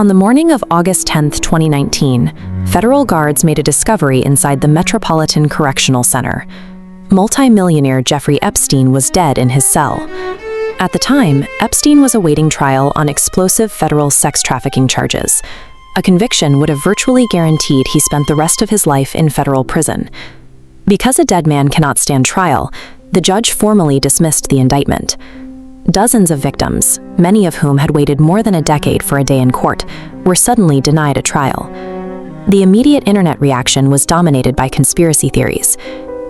On the morning of August 10, 2019, federal guards made a discovery inside the Metropolitan Correctional Center. Multi-millionaire Jeffrey Epstein was dead in his cell. At the time, Epstein was awaiting trial on explosive federal sex trafficking charges. A conviction would have virtually guaranteed he spent the rest of his life in federal prison. Because a dead man cannot stand trial, the judge formally dismissed the indictment. Dozens of victims, many of whom had waited more than a decade for a day in court, were suddenly denied a trial. The immediate internet reaction was dominated by conspiracy theories,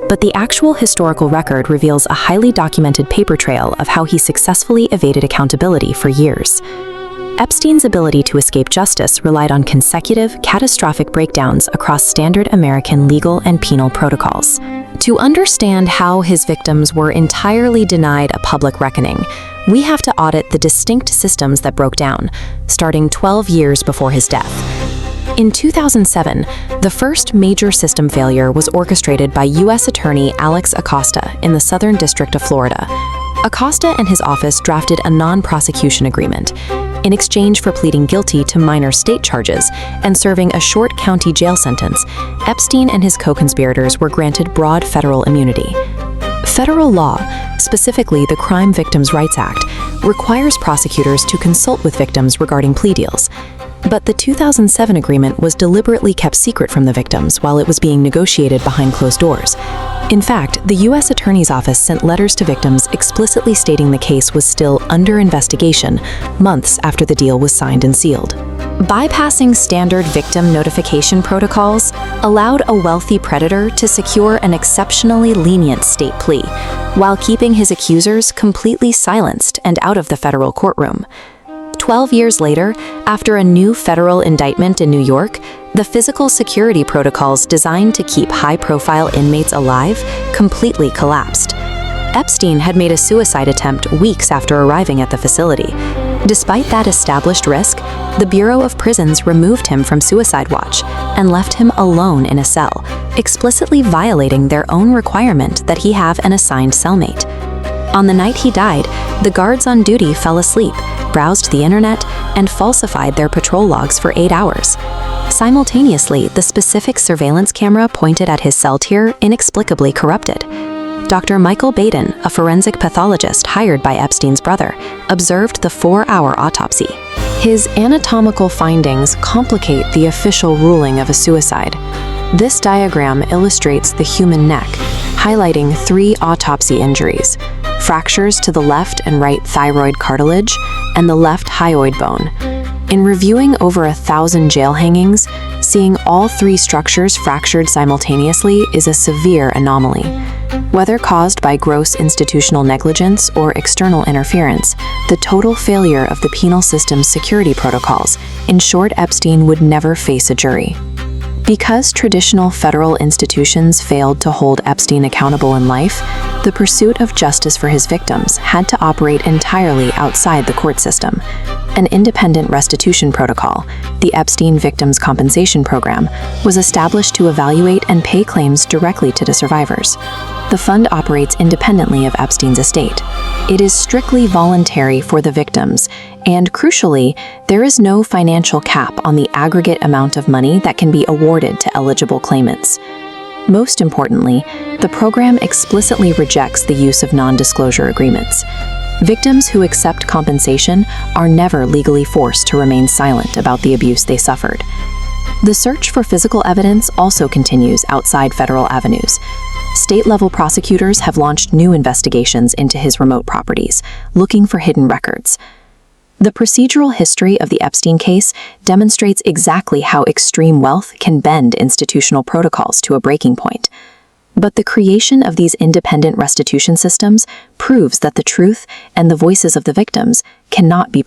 but the actual historical record reveals a highly documented paper trail of how he successfully evaded accountability for years. Epstein's ability to escape justice relied on consecutive, catastrophic breakdowns across standard American legal and penal protocols. To understand how his victims were entirely denied a public reckoning, we have to audit the distinct systems that broke down, starting 12 years before his death. In 2007, the first major system failure was orchestrated by U.S. Attorney Alex Acosta in the Southern District of Florida. Acosta and his office drafted a non-prosecution agreement. In exchange for pleading guilty to minor state charges and serving a short county jail sentence, Epstein and his co-conspirators were granted broad federal immunity. Federal law, specifically the Crime Victims' Rights Act, requires prosecutors to consult with victims regarding plea deals. But the 2007 agreement was deliberately kept secret from the victims while it was being negotiated behind closed doors. In fact, the U.S. Attorney's Office sent letters to victims explicitly stating the case was still under investigation months after the deal was signed and sealed. Bypassing standard victim notification protocols allowed a wealthy predator to secure an exceptionally lenient state plea, while keeping his accusers completely silenced and out of the federal courtroom. 12 years later, after a new federal indictment in New York, the physical security protocols designed to keep high-profile inmates alive completely collapsed. Epstein had made a suicide attempt weeks after arriving at the facility. Despite that established risk, the Bureau of Prisons removed him from suicide watch and left him alone in a cell, explicitly violating their own requirement that he have an assigned cellmate. On the night he died, the guards on duty fell asleep, browsed the internet, and falsified their patrol logs for 8 hours. Simultaneously, the specific surveillance camera pointed at his cell tier inexplicably corrupted. Dr. Michael Baden, a forensic pathologist hired by Epstein's brother, observed the 4-hour autopsy. His anatomical findings complicate the official ruling of a suicide. This diagram illustrates the human neck, highlighting 3 autopsy injuries: fractures to the left and right thyroid cartilage and the left hyoid bone. In reviewing over 1,000 jail hangings, seeing all 3 structures fractured simultaneously is a severe anomaly. Whether caused by gross institutional negligence or external interference, the total failure of the penal system's security protocols ensured Epstein would never face a jury. Because traditional federal institutions failed to hold Epstein accountable in life, the pursuit of justice for his victims had to operate entirely outside the court system. An independent restitution protocol, the Epstein Victims Compensation Program, was established to evaluate and pay claims directly to the survivors. The fund operates independently of Epstein's estate. It is strictly voluntary for the victims, and crucially, there is no financial cap on the aggregate amount of money that can be awarded to eligible claimants. Most importantly, the program explicitly rejects the use of non-disclosure agreements. Victims who accept compensation are never legally forced to remain silent about the abuse they suffered. The search for physical evidence also continues outside federal avenues. State-level prosecutors have launched new investigations into his remote properties, looking for hidden records. The procedural history of the Epstein case demonstrates exactly how extreme wealth can bend institutional protocols to a breaking point. But the creation of these independent restitution systems proves that the truth and the voices of the victims cannot be